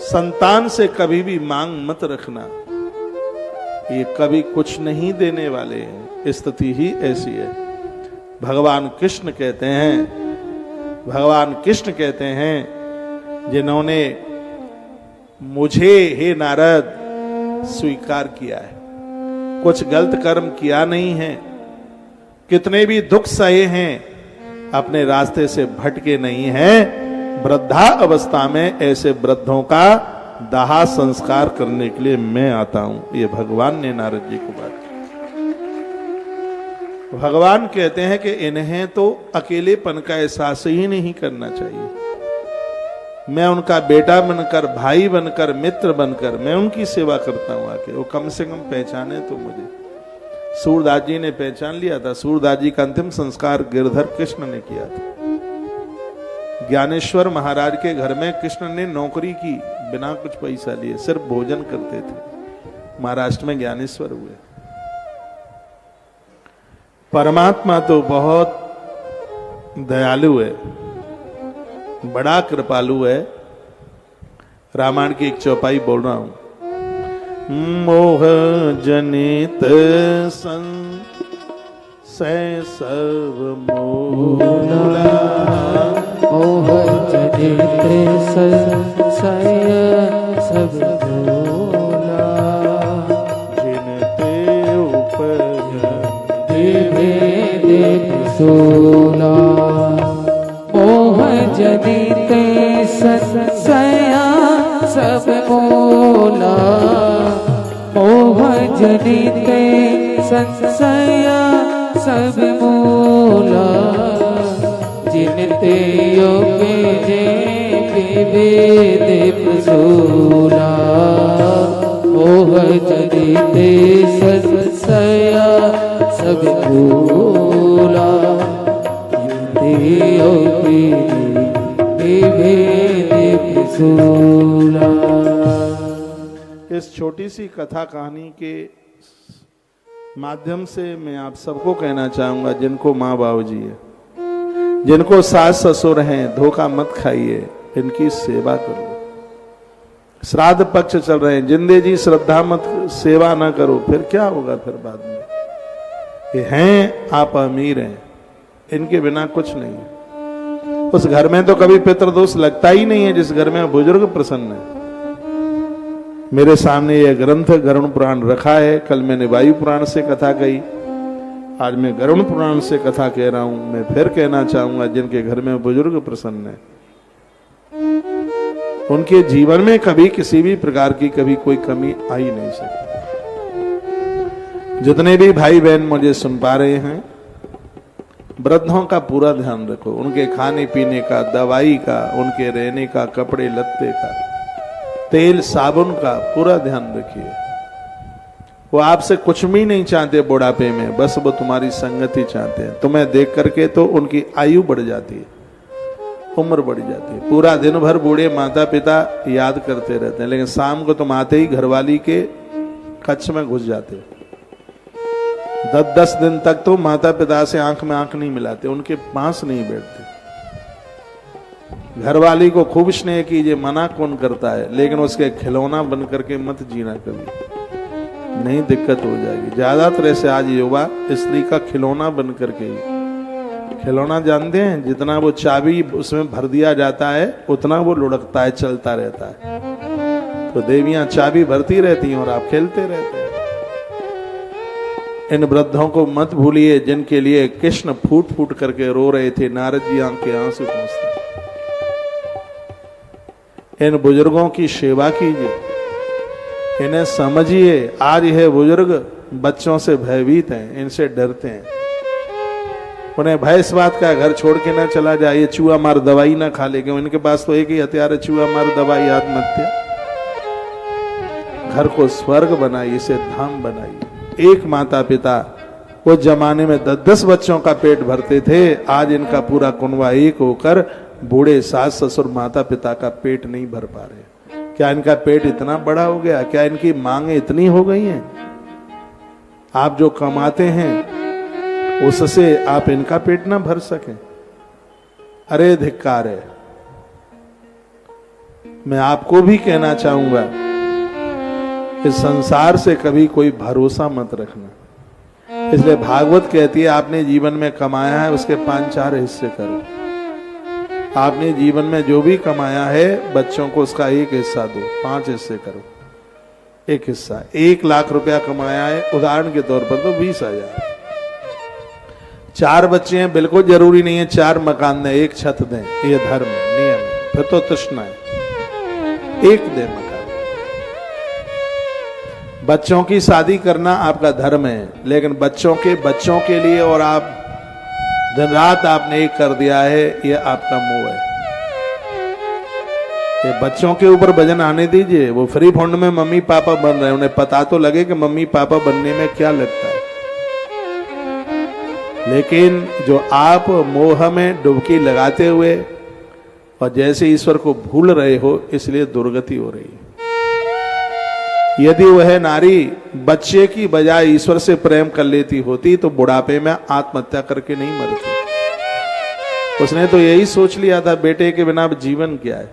संतान से कभी भी मांग मत रखना, ये कभी कुछ नहीं देने वाले हैं। स्थिति ही ऐसी है। भगवान कृष्ण कहते हैं, जिन्होंने मुझे, हे नारद, स्वीकार किया है, कुछ गलत कर्म किया नहीं है, कितने भी दुख सहे हैं, अपने रास्ते से भटके नहीं हैं, वृद्धा अवस्था में ऐसे वृद्धों का दाह संस्कार करने के लिए मैं आता हूं। ये भगवान ने नारद जी को बात की। भगवान कहते हैं कि इन्हें तो अकेलेपन का एहसास ही नहीं करना चाहिए। मैं उनका बेटा बनकर, भाई बनकर, मित्र बनकर मैं उनकी सेवा करता हूं आके, वो कम से कम पहचाने तो मुझे। सूरदास जी ने पहचान लिया था। सूरदास जी का अंतिम संस्कार गिरधर कृष्ण ने किया था। ज्ञानेश्वर महाराज के घर में कृष्ण ने नौकरी की, बिना कुछ पैसा लिए, सिर्फ भोजन करते थे। महाराष्ट्र में ज्ञानेश्वर हुए। परमात्मा तो बहुत दयालु है, बड़ा कृपालु है। रामायण की एक चौपाई बोल रहा हूं। मोह जनित संशय सब मूला, मोह जनित संशय सब मूला, जिनते उपजति भेद सूला। मोह जनित संशय सब मूला, मोह जनित संशय सब मूला, जिनते उपजे भेद सूला। मोह जनित संशय सब मूला, जिनते उपजे भेद सूला। इस छोटी सी कथा कहानी के माध्यम से मैं आप सबको कहना चाहूंगा, जिनको माँ बाबू जी है, जिनको सास ससुर हैं, धोखा मत खाइए, इनकी सेवा करो। श्राद्ध पक्ष चल रहे हैं, जिंदे जी श्रद्धा मत, सेवा ना करो, फिर क्या होगा? फिर बाद में ये हैं, आप अमीर हैं, इनके बिना कुछ नहीं है। उस घर में तो कभी पितृदोष लगता ही नहीं है जिस घर में बुजुर्ग प्रसन्न है। मेरे सामने यह ग्रंथ गरुड़ पुराण रखा है। कल मैंने वायु पुराण से कथा कही, आज मैं गरुड़ पुराण से कथा कह रहा हूं। मैं फिर कहना चाहूंगा, जिनके घर में बुजुर्ग प्रसन्न है, उनके जीवन में कभी किसी भी प्रकार की कभी कोई कमी आ ही नहीं सकती। जितने भी भाई बहन मुझे सुन पा रहे हैं, वृद्धों का पूरा ध्यान रखो। उनके खाने पीने का, दवाई का, उनके रहने का, कपड़े लत्ते का, तेल साबुन का पूरा ध्यान रखिए। वो आपसे कुछ भी नहीं चाहते बुढ़ापे में, बस वो तुम्हारी संगति चाहते हैं। तुम्हें देख करके तो उनकी आयु बढ़ जाती है, उम्र बढ़ जाती है। पूरा दिन भर बूढ़े माता पिता याद करते रहते हैं, लेकिन शाम को तुम आते ही घरवाली के कच्छ में घुस जाते हो। 10-10 दिन तक तो माता पिता से आंख में आंख नहीं मिलाते, उनके पास नहीं बैठते। घरवाली को खूब स्नेह कीजिए, मना कौन करता है, लेकिन उसके खिलौना बन करके मत जीना कभी, नहीं दिक्कत हो जाएगी। ज्यादातर ऐसे आज युवा स्त्री का खिलौना बन करके ही, खिलौना जानते हैं, जितना वो चाबी उसमें भर दिया जाता है उतना वो लुढ़कता है, चलता रहता है। तो देवियां चाबी भरती रहती हैं और आप खेलते रहते हैं। इन वृद्धों को मत भूलिए, जिनके लिए कृष्ण फूट फूट करके रो रहे थे, नारद जी आंख के आंसू पहुंचते। इन बुजुर्गों की सेवा कीजिए, इन्हें समझिए। आज यह बुजुर्ग बच्चों से भयभीत हैं, इनसे डरते हैं। उन्हें भय इस बात का, घर छोड़ के ना चला जाए, ये चूहा मार दवाई ना खा ले, क्यों इनके पास तो एक ही हथियार है, चूहा मार दवाई आत्महत्या। घर को स्वर्ग बनाइए, इसे धाम बनाइए। एक माता पिता वो जमाने में 10-10 बच्चों का पेट भरते थे, आज इनका पूरा कुनवा एक होकर बूढ़े सास ससुर माता पिता का पेट नहीं भर पा रहे। क्या इनका पेट इतना बड़ा हो गया? क्या इनकी मांगे इतनी हो गई हैं? आप जो कमाते हैं उससे आप इनका पेट ना भर सकें? अरे धिक्कार है। मैं आपको भी कहना चाहूंगा, इस संसार से कभी कोई भरोसा मत रखना। इसलिए भागवत कहती है, आपने जीवन में कमाया है उसके 5-4 हिस्से करो। आपने जीवन में जो भी कमाया है, बच्चों को उसका 1 हिस्सा दो, 5 हिस्से करो। एक हिस्सा। 1 लाख रुपया कमाया है उदाहरण के तौर पर तो 20,000। 4 बच्चे हैं, बिल्कुल जरूरी नहीं है 4 मकान दें, 1 छत दें, ये धर्म नियम है, फिर तो तृष्णा है। 1 दे मकान। बच्चों की शादी करना आपका धर्म है, लेकिन बच्चों के लिए और आप दिन रात आपने एक कर दिया है, ये आपका मोह है। ये बच्चों के ऊपर वजन आने दीजिए, वो फ्री फंड में मम्मी पापा बन रहे हैं, उन्हें पता तो लगे कि मम्मी पापा बनने में क्या लगता है। लेकिन जो आप मोह में डुबकी लगाते हुए और जैसे ईश्वर को भूल रहे हो, इसलिए दुर्गति हो रही है। यदि वह नारी बच्चे की बजाय ईश्वर से प्रेम कर लेती होती तो बुढ़ापे में आत्महत्या करके नहीं मरती। उसने तो यही सोच लिया था बेटे के बिना जीवन क्या है।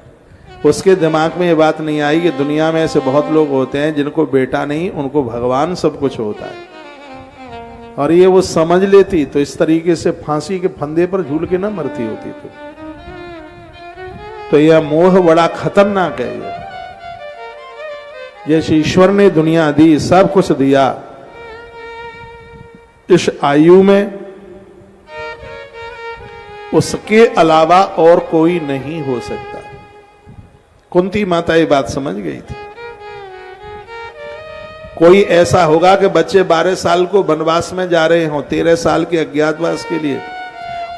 उसके दिमाग में ये बात नहीं आई कि दुनिया में ऐसे बहुत लोग होते हैं जिनको बेटा नहीं, उनको भगवान सब कुछ होता है। और ये वो समझ लेती तो इस तरीके से फांसी के फंदे पर झूल के ना मरती होती। तो यह मोह बड़ा खतरनाक है। जैसे ईश्वर ने दुनिया दी, सब कुछ दिया, इस आयु में उसके अलावा और कोई नहीं हो सकता। कुंती माता ये बात समझ गई थी। कोई ऐसा होगा कि बच्चे 12 साल को वनवास में जा रहे हों, 13 साल के अज्ञातवास के लिए,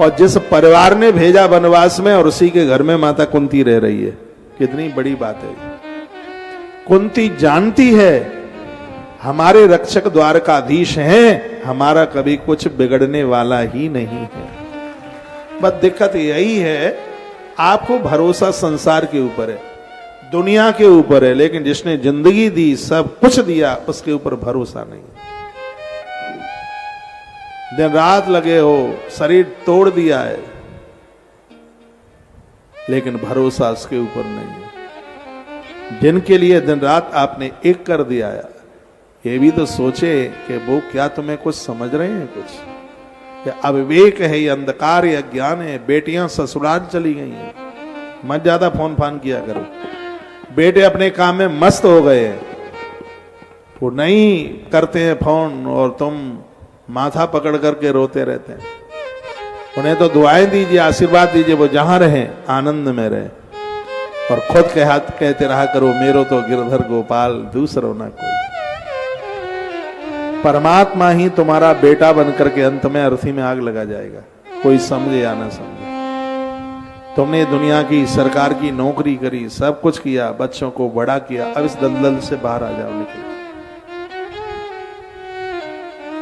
और जिस परिवार ने भेजा वनवास में और उसी के घर में माता कुंती रह रही है। कितनी बड़ी बात है। कुंती जानती है हमारे रक्षक द्वारकाधीश हैं, हमारा कभी कुछ बिगड़ने वाला ही नहीं है। बस दिक्कत यही है, आपको भरोसा संसार के ऊपर है, दुनिया के ऊपर है, लेकिन जिसने जिंदगी दी, सब कुछ दिया, उसके ऊपर भरोसा नहीं। दिन रात लगे हो, शरीर तोड़ दिया है, लेकिन भरोसा उसके ऊपर नहीं है। जिनके लिए दिन रात आपने एक कर दिया है, ये भी तो सोचे कि वो क्या तुम्हें कुछ समझ रहे हैं, कुछ या अविवेक है, ये अंधकार, ये अज्ञान है। बेटियां ससुराल चली गई हैं, मत ज्यादा फोन फान किया करो। बेटे अपने काम में मस्त हो गए, वो नहीं करते हैं फोन और तुम माथा पकड़ करके रोते रहते हैं। उन्हें तो दुआएं दीजिए, आशीर्वाद दीजिए, वो जहां रहे आनंद में रहे, और खुद कहते रहा करो मेरो तो गिरधर गोपाल, दूसरो ना कोई। परमात्मा ही तुम्हारा बेटा बनकर के अंत में अर्थी में आग लगा जाएगा, कोई समझे या ना समझे। तुमने दुनिया की सरकार की नौकरी करी, सब कुछ किया, बच्चों को बड़ा किया, अब इस दलदल से बाहर आ जाओ। लेकिन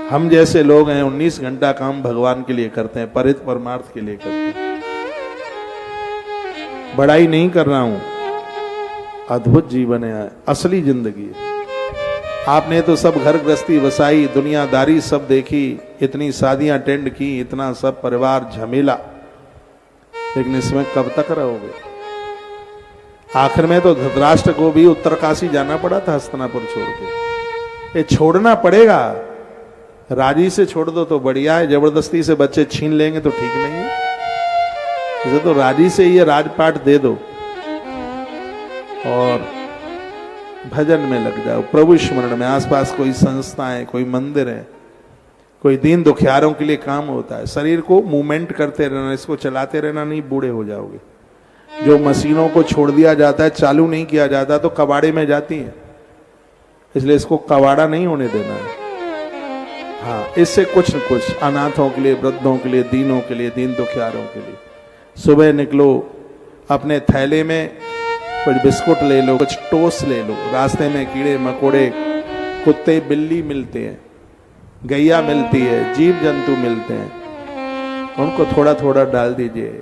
हम जैसे लोग हैं 19 घंटा काम भगवान के लिए करते हैं, परित परमार्थ के लिए करते हैं। बड़ाई नहीं कर रहा हूं, अद्भुत जीवन है, असली जिंदगी है। आपने तो सब घर गृहस्थी बसाई, दुनियादारी सब देखी, इतनी शादियां अटेंड की, इतना सब परिवार झमेला, लेकिन इसमें कब तक रहोगे? आखिर में तो धृतराष्ट्र को भी उत्तरकाशी जाना पड़ा था, हस्तिनापुर छोड़ के। ये छोड़ना पड़ेगा, राजी से छोड़ दो तो बढ़िया है, जबरदस्ती से बच्चे छीन लेंगे तो ठीक नहीं है। इसे तो राजी से ये राजपाट दे दो और भजन में लग जाओ, प्रभु स्मरण में। आसपास कोई संस्था है, कोई मंदिर है, कोई दीन दुखियारों के लिए काम होता है। शरीर को मूवमेंट करते रहना, इसको चलाते रहना, नहीं बूढ़े हो जाओगे। जो मशीनों को छोड़ दिया जाता है, चालू नहीं किया जाता तो कबाड़े में जाती है, इसलिए इसको कबाड़ा नहीं होने देना है। हाँ, इससे कुछ न कुछ अनाथों के लिए, वृद्धों के लिए, दीनों के लिए, दीन दुखियारों के लिए। सुबह निकलो, अपने थैले में कुछ बिस्कुट ले लो, कुछ टोस्ट ले लो। रास्ते में कीड़े मकोड़े, कुत्ते बिल्ली मिलते हैं, गैया मिलती है, जीव जंतु मिलते हैं, उनको थोड़ा थोड़ा डाल दीजिए।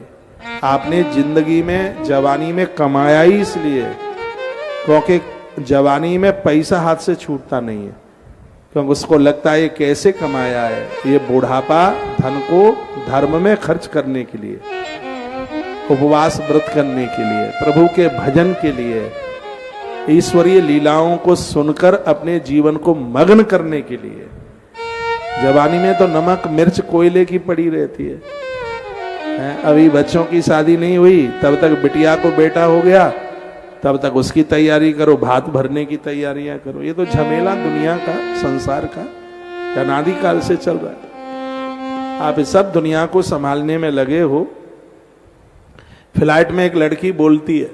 आपने जिंदगी में, जवानी में कमाया ही इसलिए क्योंकि जवानी में पैसा हाथ से छूटता नहीं है, क्योंकि उसको लगता है ये कैसे कमाया है। ये बुढ़ापा धन को धर्म में खर्च करने के लिए, उपवास व्रत करने के लिए, प्रभु के भजन के लिए, ईश्वरीय लीलाओं को सुनकर अपने जीवन को मग्न करने के लिए। जवानी में तो नमक मिर्च कोयले की पड़ी रहती है। अभी बच्चों की शादी नहीं हुई, तब तक बिटिया को बेटा हो गया, तब तक उसकी तैयारी करो, भात भरने की तैयारियां करो। ये तो झमेला दुनिया का, संसार का अनादिकाल से चल रहा है। आप इस सब दुनिया को संभालने में लगे हो। फ्लाइट में एक लड़की बोलती है,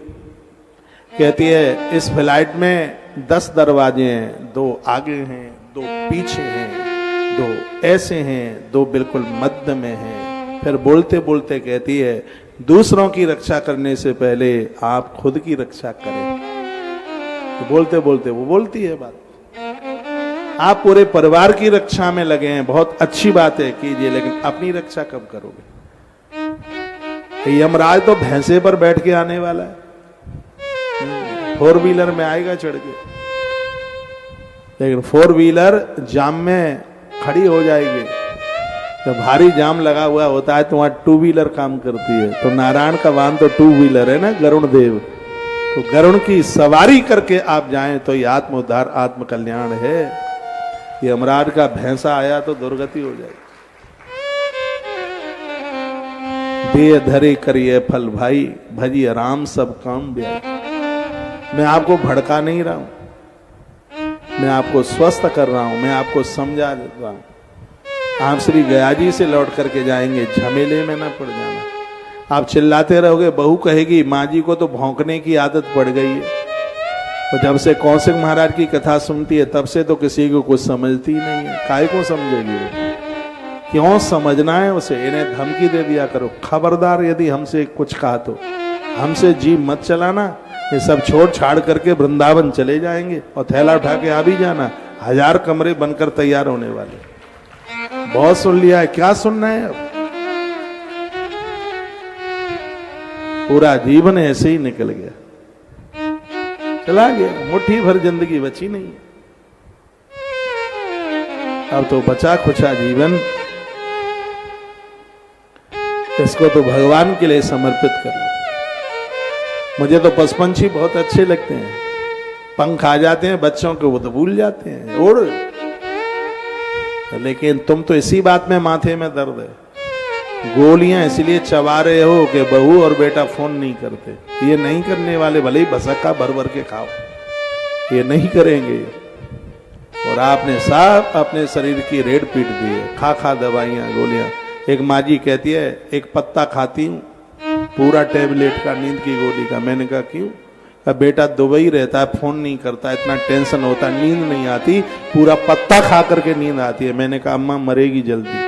कहती है इस फ्लाइट में 10 दरवाजे हैं, 2 आगे हैं, 2 पीछे हैं, 2 ऐसे हैं, 2 बिल्कुल मध्य में हैं। फिर बोलते बोलते कहती है दूसरों की रक्षा करने से पहले आप खुद की रक्षा करें। तो बोलते बोलते वो बोलती है बात। आप पूरे परिवार की रक्षा में लगे हैं, बहुत अच्छी बात है, कीजिए, लेकिन अपनी रक्षा कब करोगे? यमराज तो भैंसे पर बैठ के आने वाला है, 4 व्हीलर में आएगा चढ़ के, लेकिन 4 व्हीलर जाम में खड़ी हो जाएगी। जब भारी जाम लगा हुआ होता है तो वहां 2 व्हीलर काम करती है। तो नारायण का वाहन तो 2 व्हीलर है ना, गरुण देव। तो गरुण की सवारी करके आप जाएं तो ये आत्म उद्धार, आत्म कल्याण है। ये यमराज का भैंसा आया तो दुर्गति हो जाएगी। दे धरे करिए फल भाई, भजिए राम सब काम ब्याह। मैं आपको भड़का नहीं रहा हूं, मैं आपको स्वस्थ कर रहा हूं, मैं आपको समझा रहा हूं। आप श्री गया जी से लौट करके जाएंगे, झमेले में ना पड़ जाना। आप चिल्लाते रहोगे, बहू कहेगी माँ जी को तो भौंकने की आदत पड़ गई है। और जब से कौशिक महाराज की कथा सुनती है तब से तो किसी को कुछ समझती नहीं है। काहे को समझेगी वो? क्यों समझना है उसे? इन्हें धमकी दे दिया करो, खबरदार यदि हमसे कुछ कहा तो हमसे जी मत चलाना। ये सब छोड़ छाड़ करके वृंदावन चले जाएंगे और थैला उठा के आ भी जाना। 1000 कमरे बनकर तैयार होने वाले। बहुत सुन लिया है, क्या सुनना है अब? पूरा जीवन ऐसे ही निकल गया, चला गया, मुट्ठी भर जिंदगी बची नहीं। अब तो बचा खुचा जीवन, इसको तो भगवान के लिए समर्पित कर लो। मुझे तो पशुपंछी बहुत अच्छे लगते हैं, पंख आ जाते हैं बच्चों को, वो तो भूल जाते हैं उड़। लेकिन तुम तो इसी बात में माथे में दर्द है। गोलियां इसलिए चबा रहे हो कि बहू और बेटा फोन नहीं करते। ये नहीं करने वाले भले ही भसक्का भर भर के खाओ, ये नहीं करेंगे। और आपने सब अपने शरीर की रेड पीट दी है, खा खा दवाइयां गोलियां। एक माँ जी कहती है एक पत्ता खाती हूँ पूरा टेबलेट का, नींद की गोली का। मैंने कहा क्यों? अब बेटा दुबई रहता है, फोन नहीं करता, इतना टेंशन होता, नींद नहीं आती, पूरा पत्ता खा करके नींद आती है। मैंने कहा अम्मा मरेगी जल्दी,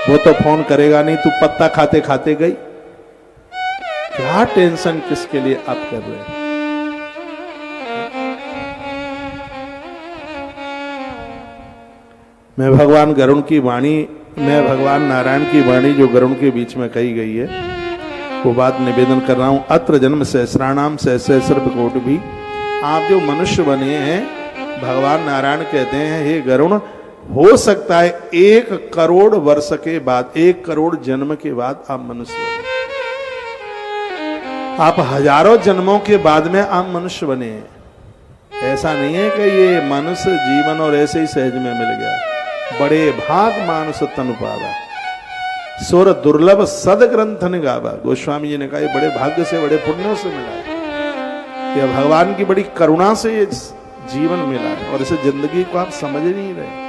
वो तो फोन करेगा नहीं, तू पत्ता खाते खाते गई। क्या टेंशन किसके लिए आप कर रहे हैं? मैं भगवान गरुण की वाणी, मैं भगवान नारायण की वाणी जो गरुण के बीच में कही गई है वो बात निवेदन कर रहा हूं। अत्र जन्म सहस्राणाम सहस्र कोटि भी। आप जो मनुष्य बने हैं, भगवान नारायण कहते हैं हे गरुण, हो सकता है 1 करोड़ वर्ष के बाद, 1 करोड़ जन्म के बाद आप मनुष्य बने। आप हजारों जन्मों के बाद में आप मनुष्य बने हैं। ऐसा नहीं है कि ये मनुष्य जीवन और ऐसे ही सहज में मिल गया। बड़े भाग मानुष तन पावा, सुर दुर्लभ सद ग्रंथ ने गावा। गोस्वामी जी ने कहा ये बड़े भाग्य से, बड़े पुण्यों से मिला है, यह भगवान की बड़ी करुणा से ये जीवन मिला है। और इसे जिंदगी को आप समझ नहीं रहे।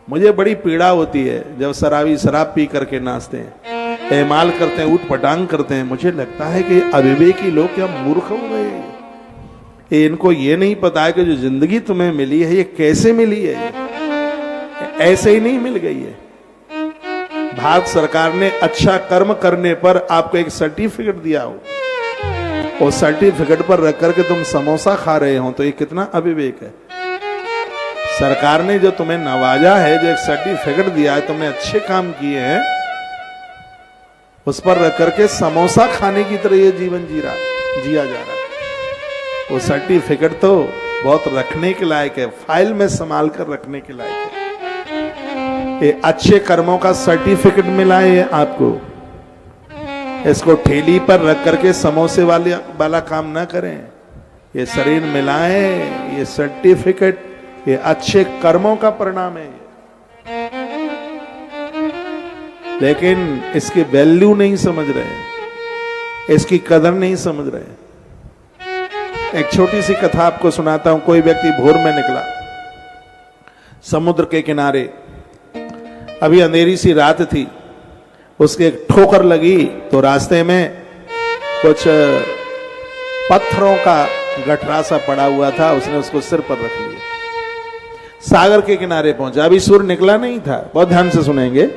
मुझे बड़ी पीड़ा होती है जब शराबी शराब पी करके नाचते हैं, एमाल करते हैं, ऊट पटांग करते हैं। मुझे लगता है कि अविवेकी लोग क्या मूर्ख हो गए। इनको ये नहीं पता है कि जो जिंदगी तुम्हें मिली है ये कैसे मिली है, ऐसे ही नहीं मिल गई है। भारत सरकार ने अच्छा कर्म करने पर आपको एक सर्टिफिकेट दिया हो, और सर्टिफिकेट पर रख करके तुम समोसा खा रहे हो, तो ये कितना अविवेक है। सरकार ने जो तुम्हें नवाजा है, जो एक सर्टिफिकेट दिया है, तुमने अच्छे काम किए हैं, उस पर रख करके समोसा खाने की तरह ये जीवन जिया जा रहा है। वो सर्टिफिकेट तो बहुत रखने के लायक है, फाइल में संभाल कर रखने के लायक है। ये अच्छे कर्मों का सर्टिफिकेट मिला है आपको, इसको ठेली पर रख करके समोसे वाला काम ना करें। ये शरीर मिलाए, ये सर्टिफिकेट, ये अच्छे कर्मों का परिणाम है। लेकिन इसकी वैल्यू नहीं समझ रहे, इसकी कदर नहीं समझ रहे। एक छोटी सी कथा आपको सुनाता हूं। कोई व्यक्ति भोर में निकला समुद्र के किनारे, अभी अंधेरी सी रात थी, उसके एक ठोकर लगी तो रास्ते में कुछ पत्थरों का गठरा सा पड़ा हुआ था, उसने उसको सिर पर रख लिया। सागर के किनारे पहुंचा, अभी सूर्य निकला नहीं था, बहुत ध्यान से सुनेंगे।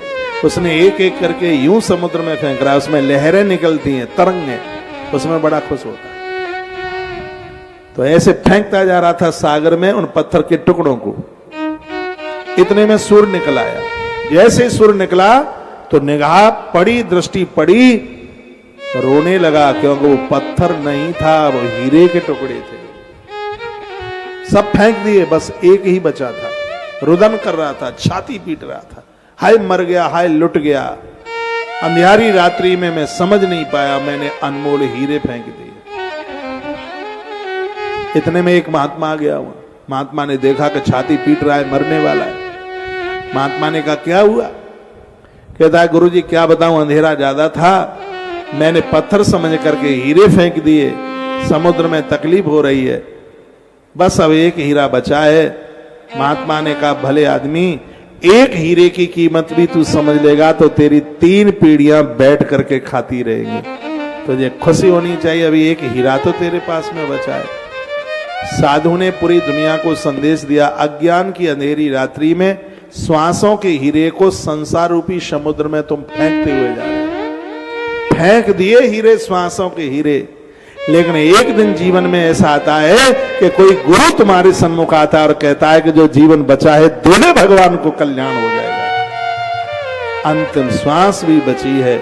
उसने एक एक करके यूं समुद्र में फेंक रहा, उसमें लहरें निकलती हैं, तरंगे, उसमें बड़ा खुश होता है। तो ऐसे फेंकता जा रहा था सागर में उन पत्थर के टुकड़ों को। इतने में सूर्य निकल आया। जैसे सूर्य निकला तो निगाह पड़ी, दृष्टि पड़ी, रोने लगा, क्योंकि वो पत्थर नहीं था, वो हीरे के टुकड़े थे। सब फेंक दिए, बस एक ही बचा था। रुदन कर रहा था, छाती पीट रहा था, हाय मर गया, हाय लुट गया। अंधियारी रात्रि में मैं समझ नहीं पाया, मैंने अनमोल हीरे फेंक दिए। इतने में एक महात्मा आ गया हुआ। महात्मा ने देखा कि छाती पीट रहा है, मरने वाला है। महात्मा ने कहा क्या हुआ? कहता है गुरुजी क्या बताऊं, अंधेरा ज्यादा था, मैंने पत्थर समझ करके हीरे फेंक दिए, समुद्र में तकलीफ हो रही है, बस अब एक हीरा बचा है। महात्मा ने कहा भले आदमी, एक हीरे की कीमत भी तू समझ लेगा तो तेरी 3 पीढ़ियां बैठ करके खाती रहेंगी। तुझे खुशी होनी चाहिए, अभी एक हीरा तो तेरे पास में बचा है। साधु ने पूरी दुनिया को संदेश दिया, अज्ञान की अंधेरी रात्रि में श्वासों के हीरे को संसार रूपी समुद्र में तुम फेंकते हुए जा रहे हो। फेंक दिए हीरे, श्वासों के हीरे, लेकिन एक दिन जीवन में ऐसा आता है कि कोई गुरु तुम्हारे सन्मुख आता है और कहता है कि जो जीवन बचा है दोनों भगवान को कल्याण हो जाएगा। अंतिम श्वास भी बची है,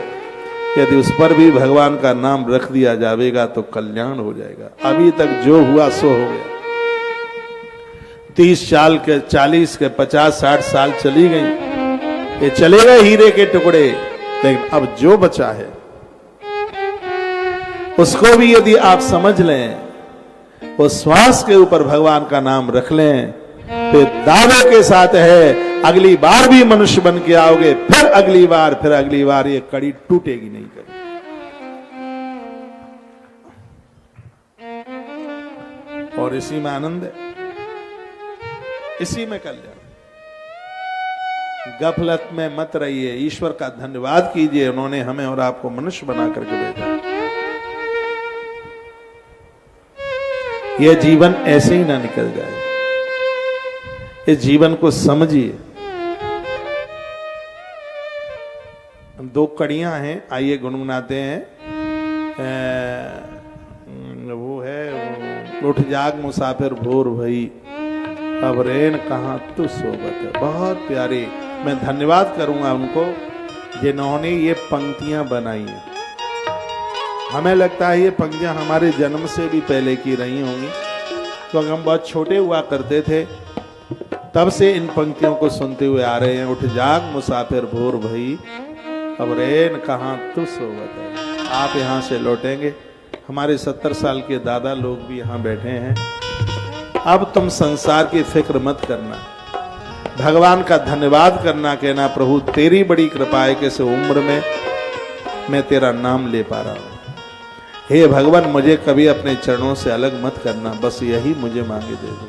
यदि उस पर भी भगवान का नाम रख दिया जाएगा तो कल्याण हो जाएगा। अभी तक जो हुआ सो हो गया। 30 साल के, 40 के, 50, 60 साल चली गई, ये चले गए हीरे के टुकड़े, लेकिन अब जो बचा है उसको भी यदि आप समझ लें, वो श्वास के ऊपर भगवान का नाम रख लें, तो दावे के साथ है अगली बार भी मनुष्य बन के आओगे, फिर अगली बार, ये कड़ी टूटेगी नहीं कभी। और इसी में आनंद है, इसी में कल्याण। गफलत में मत रहिए, ईश्वर का धन्यवाद कीजिए, उन्होंने हमें और आपको मनुष्य बना करके भेजा। यह जीवन ऐसे ही ना निकल जाए, इस जीवन को समझिए। 2 कड़ियां हैं, आइए गुनगुनाते हैं। वो है उठ जाग मुसाफिर भोर भई, अब रैन कहां तू सोबत है। बहुत प्यारे, मैं धन्यवाद करूंगा उनको जिन्होंने ये पंक्तियां बनाई हैं। हमें लगता है ये पंक्तियां हमारे जन्म से भी पहले की रही होंगी, क्योंकि हम बहुत छोटे हुआ करते थे, तब से इन पंक्तियों को सुनते हुए आ रहे हैं। उठ जाग मुसाफिर भोर भई, अब रैन कहां तू सोबत है। आप यहाँ से लौटेंगे, हमारे 70 साल के दादा लोग भी यहाँ बैठे हैं। अब तुम संसार की फिक्र मत करना, भगवान का धन्यवाद करना, कहना प्रभु तेरी बड़ी कृपा है कि इस उम्र में मैं तेरा नाम ले पा रहा हूं। हे भगवान, मुझे कभी अपने चरणों से अलग मत करना, बस यही मुझे मांगे दे दो।